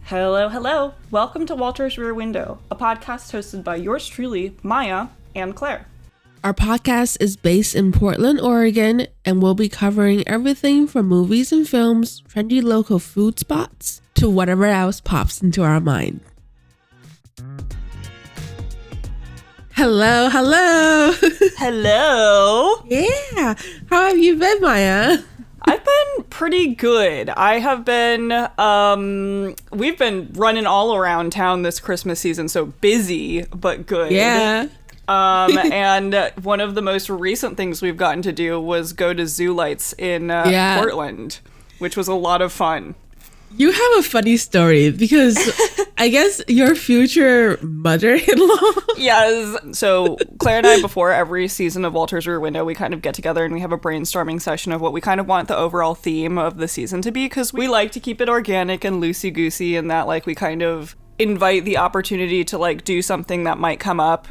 Hello, hello. Welcome to Walter's Rear Window, a podcast hosted by yours truly, Maya and Claire. Our podcast is based in Portland, Oregon, and we'll be covering everything from movies and films, trendy local food spots, to whatever else pops into our mind. Hello. Hello. Yeah. How have you been, Maya? I've been pretty good. I have been, we've been running all around town this Christmas season, so busy, but good. Yeah. And one of the most recent things we've gotten to do was go to Zoo Lights in Portland, which was a lot of fun. You have a funny story because I guess your future mother-in-law. Yes. So Claire and I, before every season of Walter's Rear Window, we kind of get together and we have a brainstorming session of what we kind of want the overall theme of the season to be, because we like to keep it organic and loosey-goosey, and that like we kind of invite the opportunity to like do something that might come up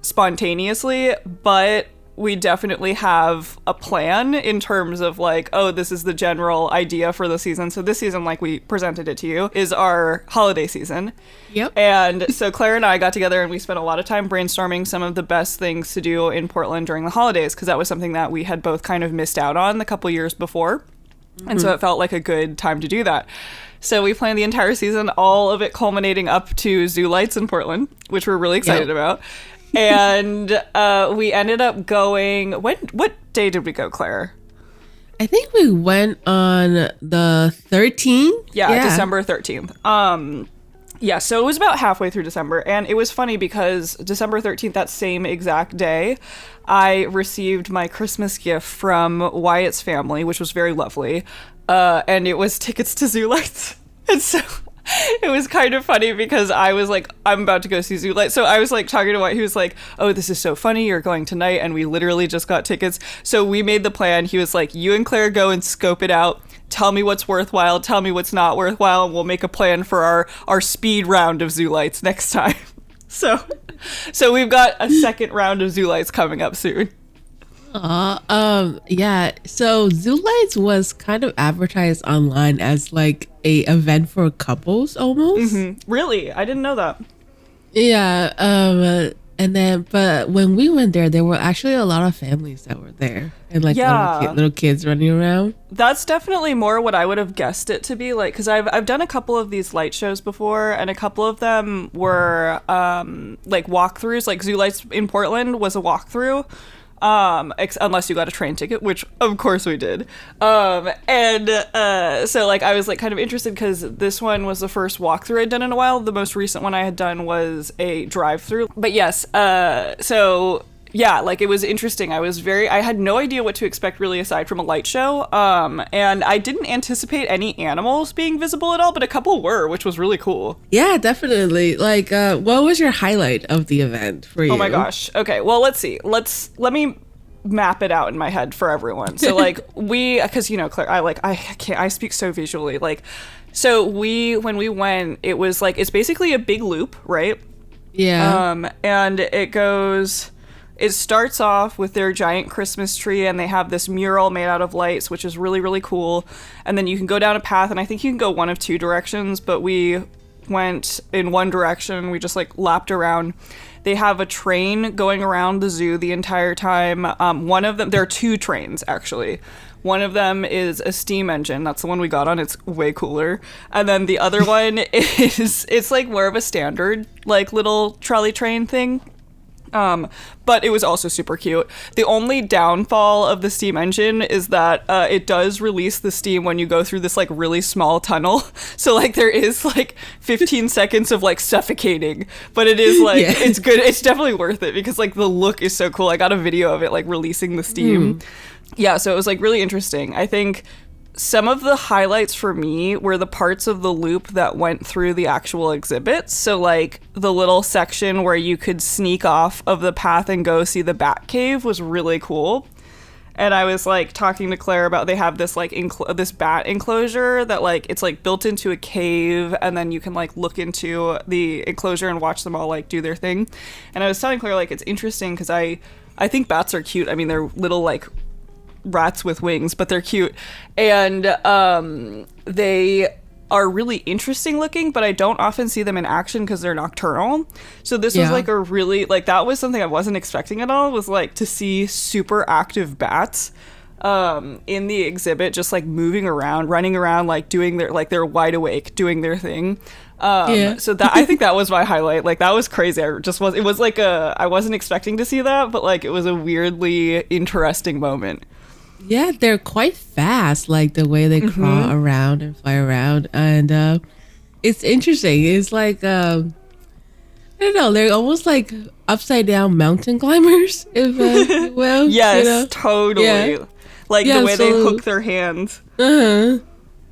spontaneously, but we definitely have a plan in terms of like, oh, this is the general idea for the season. So this season, like we presented it to you, is our holiday season. Yep. And so Claire and I got together and we spent a lot of time brainstorming some of the best things to do in Portland during the holidays, because that was something that we had both kind of missed out on the couple years before. Mm-hmm. And so it felt like a good time to do that. So we planned the entire season, all of it culminating up to Zoo Lights in Portland, which we're really excited about. And we ended up going, what day did we go, Claire? I think we went on the 13th. Yeah, December 13th. Yeah, so it was about halfway through December, and it was funny because December 13th, that same exact day, I received my Christmas gift from Wyatt's family, which was very lovely, and it was tickets to Zoo Lights. And so it was kind of funny because I was like, I'm about to go see Zoo Lights. So I was like talking to White, he was like, oh, this is so funny, you're going tonight. And we literally just got tickets. So we made the plan. He was like, you and Claire go and scope it out. Tell me what's worthwhile. Tell me what's not worthwhile. And we'll make a plan for our speed round of Zoo Lights next time. So we've got a second round of Zoo Lights coming up soon. Yeah. So Zoo Lights was kind of advertised online as like a event for couples almost. Mm-hmm. Really? I didn't know that. Yeah. But when we went there were actually a lot of families that were there and like little kids running around. That's definitely more what I would have guessed it to be like, because I've done a couple of these light shows before, and a couple of them were like walkthroughs. Like Zoo Lights in Portland was a walkthrough. Unless you got a train ticket, which of course we did. So like I was like kind of interested because this one was the first walkthrough I'd done in a while. The most recent one I had done was a drive-through. But yes, so yeah, like it was interesting. I had no idea what to expect really aside from a light show. And I didn't anticipate any animals being visible at all, but a couple were, which was really cool. Yeah, definitely. Like, what was your highlight of the event for you? Oh my gosh. Okay, well, let's see. Let me map it out in my head for everyone. So like because you know, Claire, I speak so visually. Like, so when we went, it was like, it's basically a big loop, right? Yeah. And it starts off with their giant Christmas tree, and they have this mural made out of lights, which is really, really cool. And then you can go down a path, and I think you can go one of two directions, but we went in one direction. We just like lapped around. They have a train going around the zoo the entire time. One of them, there are two trains actually. One of them is a steam engine. That's the one we got on. It's way cooler. And then the other one it's like more of a standard like little trolley train thing. But it was also super cute. The only downfall of the steam engine is that it does release the steam when you go through this like really small tunnel. So like there is like 15 seconds of like suffocating, but it is like It's good. It's definitely worth it because like the look is so cool. I got a video of it like releasing the steam. Yeah, so it was like really interesting. I think some of the highlights for me were the parts of the loop that went through the actual exhibits. So like the little section where you could sneak off of the path and go see the bat cave was really cool. And I was like talking to Claire about, they have this like this bat enclosure that like it's like built into a cave, and then you can like look into the enclosure and watch them all like do their thing. And I was telling Claire like it's interesting because I think bats are cute. I mean, they're little like rats with wings, but they're cute. And they are really interesting looking, but I don't often see them in action because they're nocturnal. So this was like a really, like, that was something I wasn't expecting at all, was like to see super active bats in the exhibit, just like moving around, running around, like doing their, like they're wide awake, doing their thing. So that, I think that was my highlight. Like, that was crazy. It was like I wasn't expecting to see that, but like it was a weirdly interesting moment. Yeah, they're quite fast, like the way they crawl around and fly around. And it's interesting. It's like, I don't know, they're almost like upside down mountain climbers, if you will. Yes, you know? totally. Yeah. Like the way they hook their hands.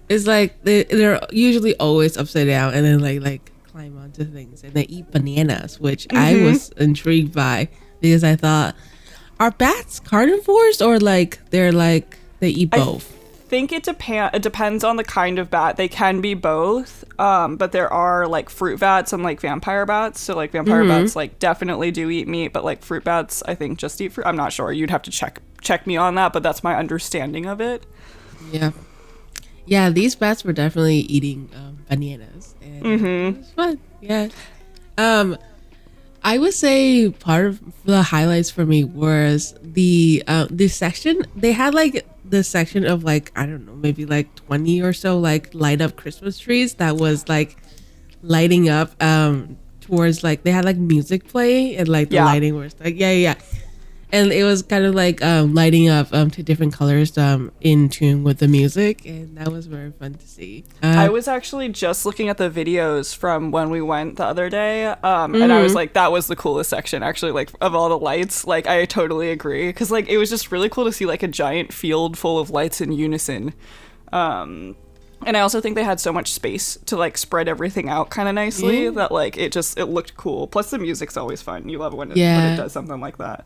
It's like they're usually always upside down and then like climb onto things, and they eat bananas, which I was intrigued by, because I thought, are bats carnivores, or like they're like they eat both? I think it depends on the kind of bat. They can be both, but there are like fruit bats and like vampire bats. So like vampire bats like definitely do eat meat, but like fruit bats I think just eat fruit. I'm not sure. You'd have to check me on that, but that's my understanding of it. Yeah, these bats were definitely eating bananas, and it was fun. Yeah. I would say part of the highlights for me was the section. They had like the section of like, I don't know, maybe like 20 or so like light up Christmas trees that was like lighting up towards, like, they had like music playing, and like the lighting was like and it was kind of like lighting up to different colors in tune with the music, and that was very fun to see. I was actually just looking at the videos from when we went the other day, and I was like, that was the coolest section, actually, like, of all the lights. Like, I totally agree, because like it was just really cool to see like a giant field full of lights in unison. And I also think they had so much space to like spread everything out kind of nicely that like it looked cool. Plus the music's always fun. You love when it does something like that.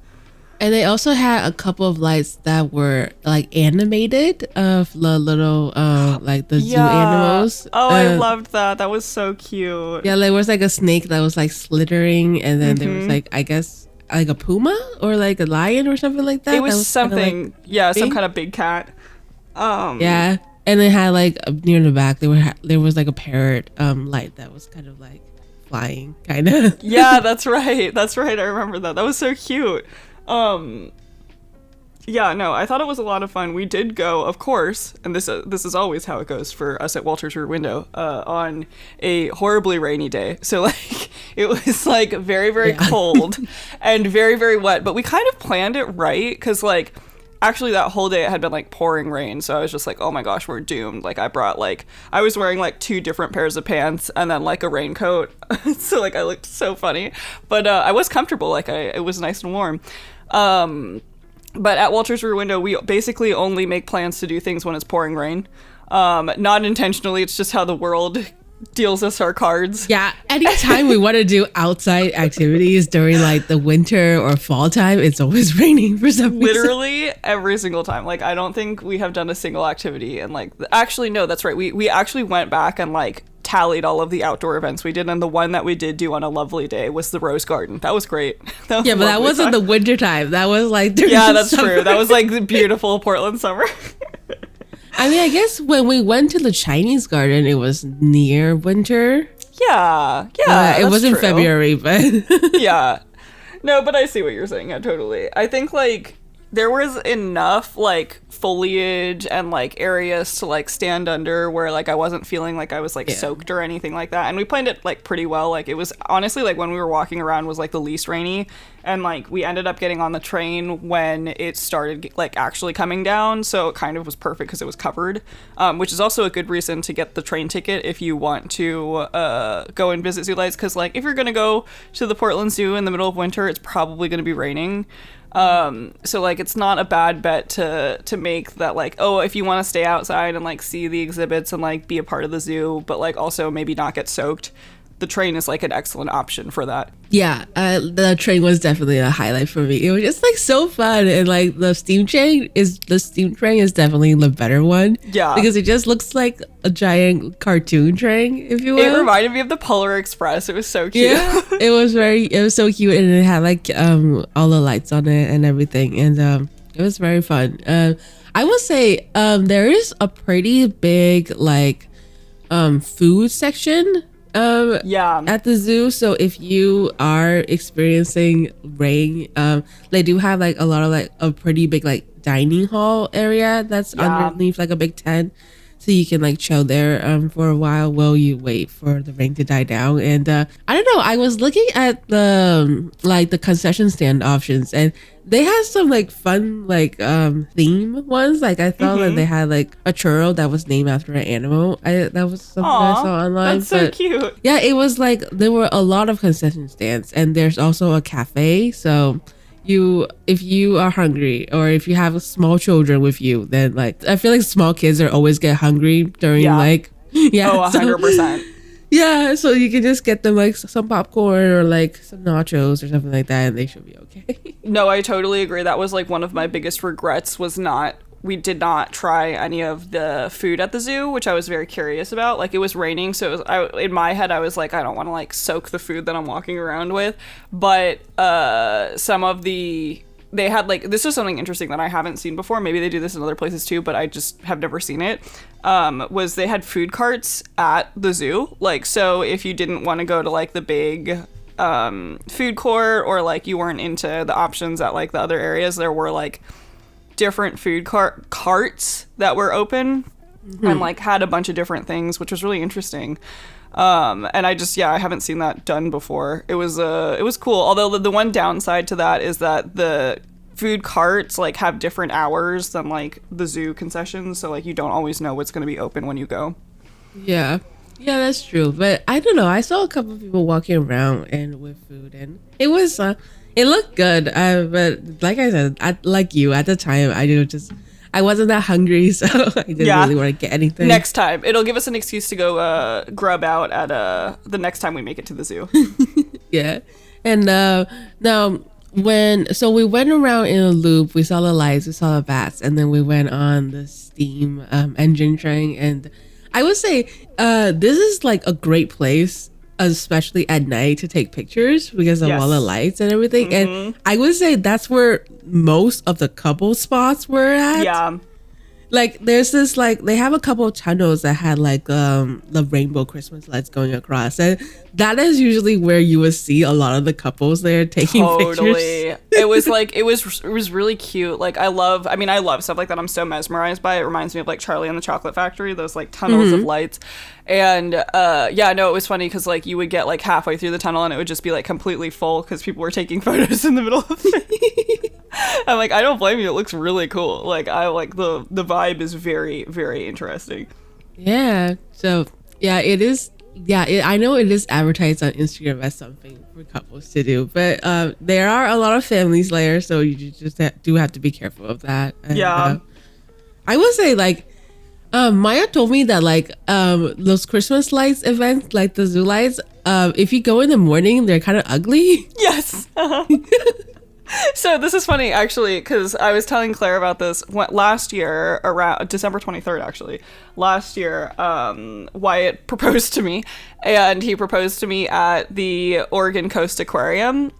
And they also had a couple of lights that were like animated of the little like the zoo animals. Oh, I loved that. That was so cute. Yeah, there was like a snake that was like slithering, and then there was like, I guess, like a puma or like a lion or something like that. It was something, like, some kind of big cat. Yeah, and they had like near the back there was like a parrot light that was kind of like flying, kind of. Yeah, that's right. I remember that. That was so cute. Yeah, no, I thought it was a lot of fun. We did go, of course, and this is always how it goes for us at Walter's Rear Window, on a horribly rainy day. So like it was like very, very cold and very, very wet, but we kind of planned it right, because like actually that whole day it had been like pouring rain, so I was just like, oh my gosh, we're doomed. Like I was wearing like 2 different pairs of pants and then like a raincoat, so like I looked so funny, but I was comfortable. Like it was nice and warm. But at Walter's Rear Window, we basically only make plans to do things when it's pouring rain. Not intentionally, it's just how the world deals us our cards. Yeah, anytime we want to do outside activities during like the winter or fall time, it's always raining for some reason. Literally every single time. Like, I don't think we have done a single activity, and like, actually no, that's right, we actually went back and like tallied all of the outdoor events we did, and the one that we did do on a lovely day was the Rose Garden. That was great. That was but that wasn't the winter time. That was like during that's summer. True. That was like the beautiful Portland summer. I mean, I guess when we went to the Chinese garden, it was near winter. Yeah, it wasn't true. February, but yeah. No, but I see what you're saying. Yeah, totally. I think like there was enough like foliage and like areas to like stand under where like I wasn't feeling like I was like soaked or anything like that. And we planned it like pretty well. Like it was honestly like when we were walking around was like the least rainy, and like we ended up getting on the train when it started like actually coming down, so it kind of was perfect because it was covered, which is also a good reason to get the train ticket if you want to go and visit Zoo Lights, because like if you're gonna go to the Portland Zoo in the middle of winter, it's probably gonna be raining. So like it's not a bad bet to make that, like, oh, if you want to stay outside and like see the exhibits and like be a part of the zoo, but like also maybe not get soaked, the train is like an excellent option for that. Yeah, the train was definitely a highlight for me. It was just like so fun, and like the steam train is definitely the better one. Yeah, because it just looks like a giant cartoon train, if you will. It reminded me of the Polar Express. It was so cute. Yeah, it was so cute, and it had like all the lights on it and everything, and it was very fun. I will say there is a pretty big like food section Yeah. at the zoo. So if you are experiencing rain, they do have like a lot of like a pretty big like dining hall area that's Yeah. underneath like a big tent, so you can like chill there for a while you wait for the rain to die down. And I don't know, I was looking at the like the concession stand options, and they had some like fun like theme ones. Like I thought that they had like a churro that was named after an animal. That was something I Aw, saw online. that's so but cute. yeah, it was like there were a lot of concession stands, and there's also a cafe. So if you are hungry, or if you have small children with you, then like I feel like small kids are always get hungry during Yeah. like Oh, so- 100%. yeah, so you can just get them like some popcorn or like some nachos or something like that, and they should be okay. No, I totally agree. That was like one of my biggest regrets we did not try any of the food at the zoo, which I was very curious about. Like it was raining, so in my head I was like, I don't want to like soak the food that I'm walking around with. But some of they had like, this is something interesting that I haven't seen before. Maybe they do this in other places too, but I just have never seen it. Was they had food carts at the zoo. Like, so if you didn't want to go to like the big food court, or like you weren't into the options at like the other areas, there were like different food carts that were open and like had a bunch of different things, which was really interesting. And I haven't seen that done before. It was cool. Although the one downside to that is that the food carts like have different hours than like the zoo concessions, so like you don't always know what's going to be open when you go. Yeah, that's true. But I don't know, I saw a couple of people walking around and with food, and it was it looked good. But like I said, like you at the time, I wasn't that hungry, so I didn't really want to get anything. Next time, it'll give us an excuse to go grub out at the next time we make it to the zoo. Yeah. And now we went around in a loop, we saw the lights, we saw the bats, and then we went on the steam engine train. And I would say this is like a great place, especially at night, to take pictures because of all the lights and everything. And I would say that's where most of the couple spots were at. Yeah. Like there's this like they have a couple of tunnels that had like the rainbow Christmas lights going across, and that is usually where you would see a lot of the couples there taking pictures. It was like it was really cute. Like I love stuff like that. I'm so mesmerized by it. It reminds me of like Charlie and the Chocolate Factory, those like tunnels of lights. And it was funny because like you would get like halfway through the tunnel and it would just be like completely full because people were taking photos in the middle of it. I'm like, I don't blame you. It looks really cool. Like I like the vibe is very, very interesting. Yeah. So yeah, it is. Yeah, I know it is advertised on Instagram as something for couples to do, but there are a lot of families there, so you just do have to be careful of that. And, I will say, like, Maya told me that like those Christmas lights events, like the zoo lights, if you go in the morning, they're kind of ugly. Yes. So this is funny, actually, because I was telling Claire about this last year, around December 23rd, actually. Last year, Wyatt proposed to me, and he proposed to me at the Oregon Coast Aquarium.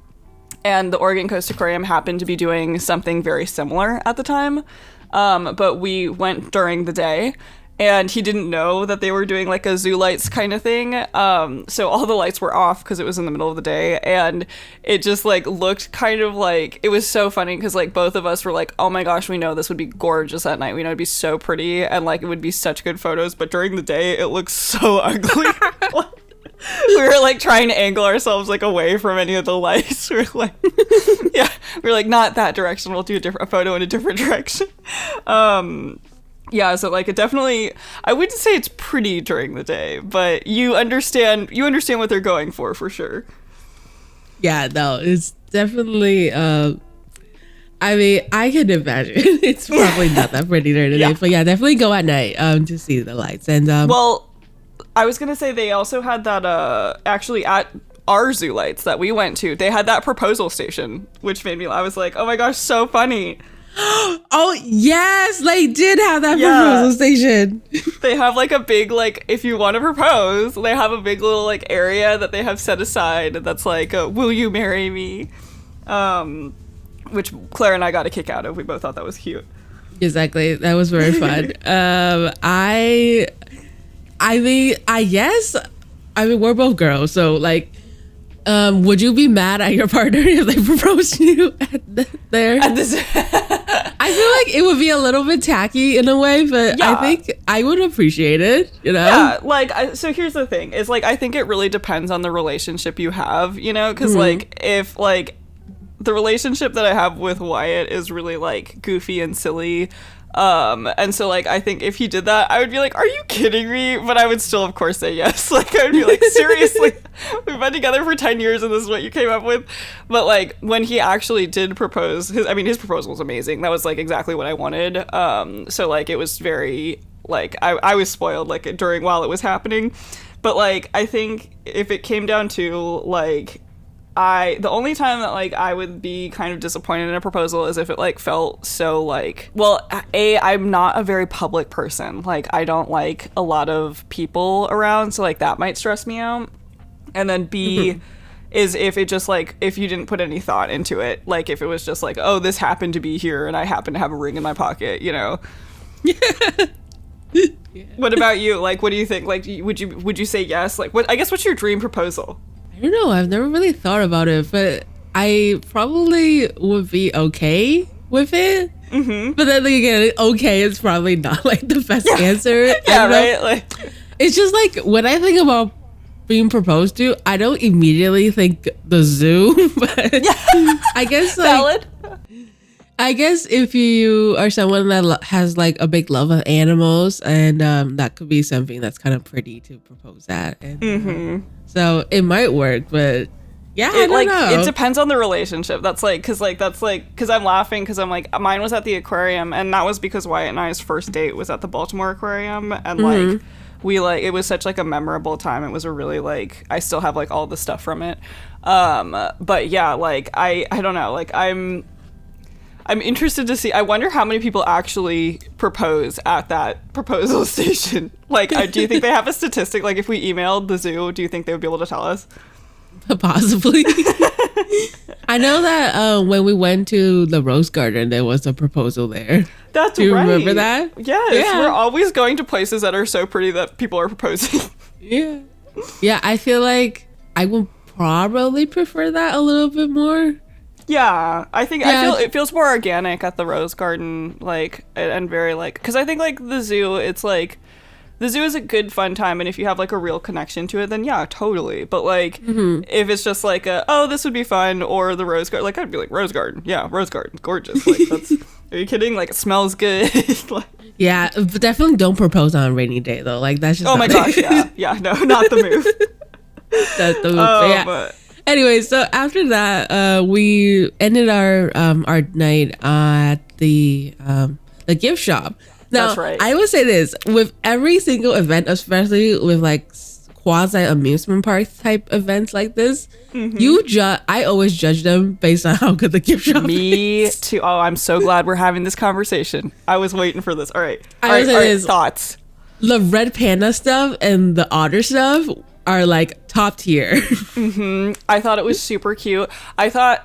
And the Oregon Coast Aquarium happened to be doing something very similar at the time, but we went during the day. And he didn't know that they were doing like a zoo lights kind of thing. So all the lights were off because it was in the middle of the day. And it just like looked kind of like, it was so funny because like both of us were like, oh my gosh, we know this would be gorgeous at night. We know it'd be so pretty and like it would be such good photos. But during the day, it looks so ugly. We were like trying to angle ourselves like away from any of the lights. We were like, not that direction. We'll do a photo in a different direction. Yeah, so like it definitely, I wouldn't say it's pretty during the day, but you understand what they're going for sure. Yeah, no, it's definitely I mean, I can imagine it's probably not that pretty during the day, but yeah, definitely go at night to see the lights. And well, I was gonna say they also had that actually at our zoo lights that we went to, they had that proposal station, which made me, I was like, oh my gosh, so funny. Oh yes, they did have that proposal station. They have like a big, like, if you want to propose, they have a big little like area that they have set aside that's like, will you marry me, which Claire and I got a kick out of. We both thought that was cute. Exactly, that was very fun. I mean, I guess. I mean, we're both girls, so like, would you be mad at your partner if they proposed to you there? At this, I feel like it would be a little bit tacky in a way, but Yeah. I think I would appreciate it. You know? yeah, like so here's the thing is like I think it really depends on the relationship you have, you know, because like if like the relationship that I have with Wyatt is really like goofy and silly, and so like I think if he did that I would be like, are you kidding me? But I would still of course say yes. Like I would be like, seriously, we've been together for 10 years and this is what you came up with. But like when he actually did propose, his proposal was amazing. That was like exactly what I wanted. So like it was very like I was spoiled like while it was happening. But like I think if it came down to like the only time that like I would be kind of disappointed in a proposal is if it like felt so like, well, I'm not a very public person. Like I don't like a lot of people around, so like that might stress me out. And then B is if it just like, if you didn't put any thought into it, like if it was just like, oh, this happened to be here and I happen to have a ring in my pocket, you know. Yeah. What about you? Like, what do you think? Like, would you say yes? Like, what's your dream proposal? I don't know. I've never really thought about it, but I probably would be okay with it. Mm-hmm. But then again, okay is probably not like the best answer. Yeah, right? Like, it's just like when I think about being proposed to, I don't immediately think the zoo, but I guess like, valid. I guess if you are someone that has like a big love of animals, and that could be something that's kind of pretty to propose at, and so it might work. But yeah, I don't know. It depends on the relationship. That's like because I'm laughing because I'm like, mine was at the aquarium, and that was because Wyatt and I's first date was at the Baltimore Aquarium, and like it was such like a memorable time. It was a really like, I still have like all the stuff from it. But yeah, like I don't know, like I'm interested to see. I wonder how many people actually propose at that proposal station. Like, do you think they have a statistic? Like, if we emailed the zoo, do you think they would be able to tell us? Possibly. I know that when we went to the Rose Garden, there was a proposal there. That's do you right. remember that? Yes. Yeah. We're always going to places that are so pretty that people are proposing. Yeah. Yeah, I feel like I would probably prefer that a little bit more. Yeah, I feel it feels more organic at the Rose Garden, like, and very like, because I think like the zoo, it's like the zoo is a good fun time, and if you have like a real connection to it, then yeah, totally. But like if it's just like oh, this would be fun, or the Rose Garden, like I'd be like, Rose Garden, yeah, Rose Garden, gorgeous. Like that's are you kidding? Like it smells good. Like, yeah, but definitely don't propose on a rainy day though. Like that's just oh my gosh, yeah, no, not the move. That's the move. Yeah. Anyway, so after that, we ended our night at the gift shop. Now, that's right. I would say this with every single event, especially with like quasi amusement park type events like this, I always judge them based on how good the gift shop is. Me too. Oh, I'm so glad we're having this conversation. I was waiting for this. All right. All right. Thoughts. The red panda stuff and the otter stuff are like top tier. I thought it was super cute. I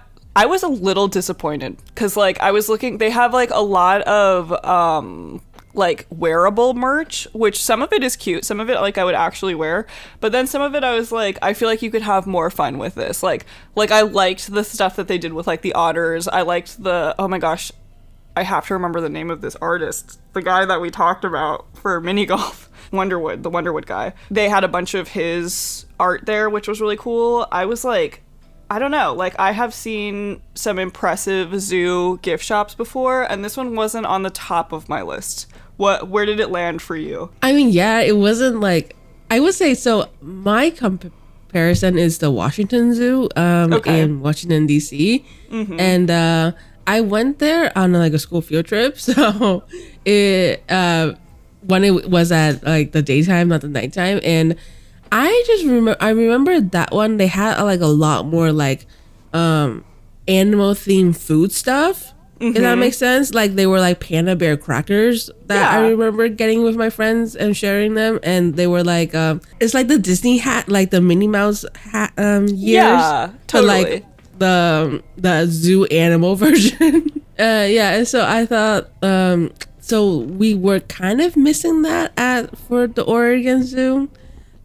was a little disappointed because like I was looking, they have like a lot of like wearable merch, which some of it is cute, some of it like I would actually wear, but then some of it I was like, I feel like you could have more fun with this. Like I liked the stuff that they did with like the otters. I liked oh my gosh, I have to remember the name of this artist, the guy that we talked about for mini golf. The Wonderwood guy. They had a bunch of his art there, which was really cool. I was like, I don't know, like I have seen some impressive zoo gift shops before, and this one wasn't on the top of my list. Where did it land for you? I mean, yeah, it wasn't like, I would say, so my comparison is the Washington Zoo in Washington, D.C. And I went there on like a school field trip, so it when it was at like the daytime, not the nighttime, and I remember that one, they had like a lot more like animal themed food stuff. If that makes sense. Like they were like panda bear crackers that I remember getting with my friends and sharing them, and they were like it's like the Disney hat, like the Minnie Mouse hat years. Yeah, totally. But like the zoo animal version. And so I thought so we were kind of missing that for the Oregon Zoo.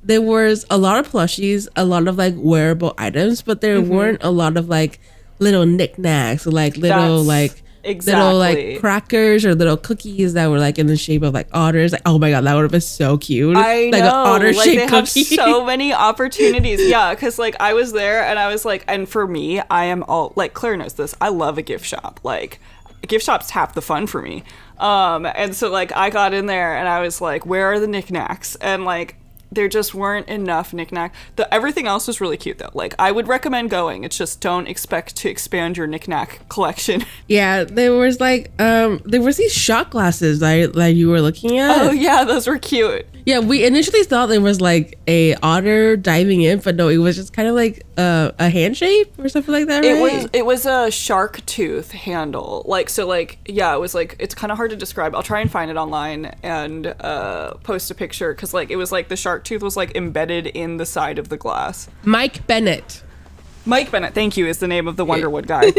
There was a lot of plushies, a lot of like wearable items, but there weren't a lot of like little knickknacks, like little little like crackers or little cookies that were like in the shape of like otters. Like, oh my god, that would have been so cute. I like know, an otter like shaped they cookie. have so many opportunities. Yeah, because like I was there and I was like, and for me, I am all like Claire knows this. I love a gift shop. Like a gift shop's half the fun for me. And so like I got in there and I was like, where are the knickknacks? And like there just weren't enough knickknack. Everything else was really cute though. Like I would recommend going. It's just don't expect to expand your knickknack collection. Yeah, there was these shot glasses that you were looking at. Oh yeah, those were cute. Yeah, we initially thought there was like a otter diving in, but no, it was just kind of like a hand shape or something like that. Right? It was a shark tooth handle. Like so, like yeah, it was like it's kind of hard to describe. I'll try and find it online and post a picture because like it was like the shark tooth was like embedded in the side of the glass. Mike Bennett. Mike Bennett, thank you, is the name of the Wonderwood guy.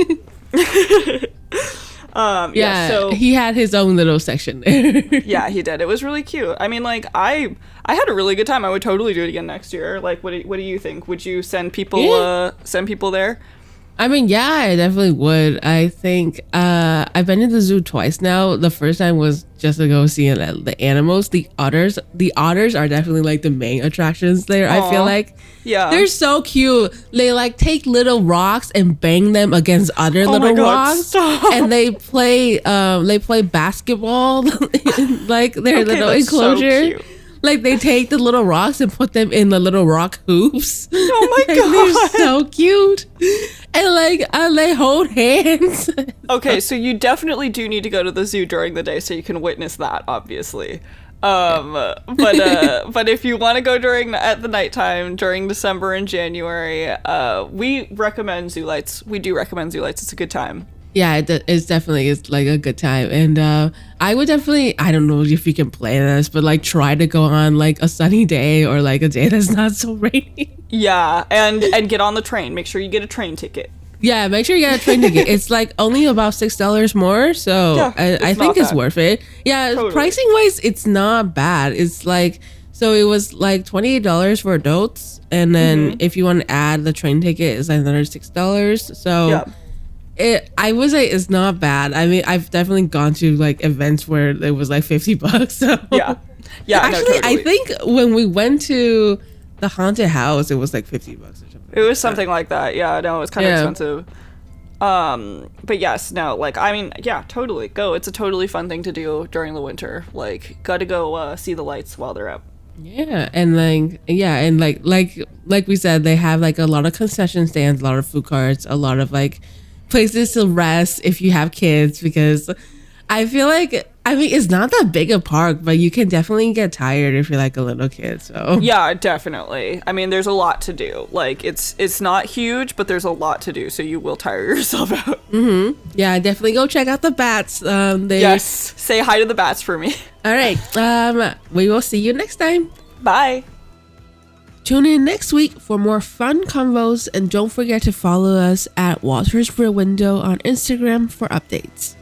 So he had his own little section there. Yeah, he did. It was really cute. I mean, like I had a really good time. I would totally do it again next year. Like, what do you think? Would you send people there? I mean, yeah, I definitely would. I think I've been to the zoo twice now. The first time was just to go see the animals. The otters are definitely like the main attractions there. Aww. I feel like, yeah, they're so cute. They like take little rocks and bang them against other little rocks, stop. and they play basketball in like their little that's enclosure. So cute. Like they take the little rocks and put them in the little rock hoops. Oh my god, they're god, so cute. And they hold hands. Okay, so you definitely do need to go to the zoo during the day so you can witness that, obviously. But if you want to go at the nighttime during December and January, we recommend Zoo Lights. We do recommend Zoo Lights. It's a good time. Yeah, it's definitely like a good time, and I would definitely, I don't know if you can plan this, but like try to go on like a sunny day or like a day that's not so rainy. Yeah, and get on the train. Make sure you get a train ticket. Yeah, make sure you get a train ticket. It's like only about $6 more, so yeah, I think it's worth it. Yeah, totally. Pricing wise, it's not bad. It's like, so it was like $28 for adults, and then if you want to add the train ticket, it's like another $6. So. Yeah. I would say it's not bad. I mean, I've definitely gone to like events where it was like $50. So yeah. Actually, no, totally. I think when we went to the haunted house, it was like $50 or something. It was something like that. Yeah, no, it was kind of expensive. But yes, no, like I mean, yeah, totally go. It's a totally fun thing to do during the winter. Like, gotta go see the lights while they're up. Yeah, and like we said, they have like a lot of concession stands, a lot of food carts, a lot of like places to rest if you have kids, because I feel like, I mean, it's not that big a park, but you can definitely get tired if you're like a little kid. So yeah, definitely. I mean, there's a lot to do. Like it's not huge, but there's a lot to do, so you will tire yourself out. Yeah, definitely go check out the bats. Yes, say hi to the bats for me. All right, we will see you next time. Bye. Tune in next week for more fun convos, and don't forget to follow us at Walter's Rear Window on Instagram for updates.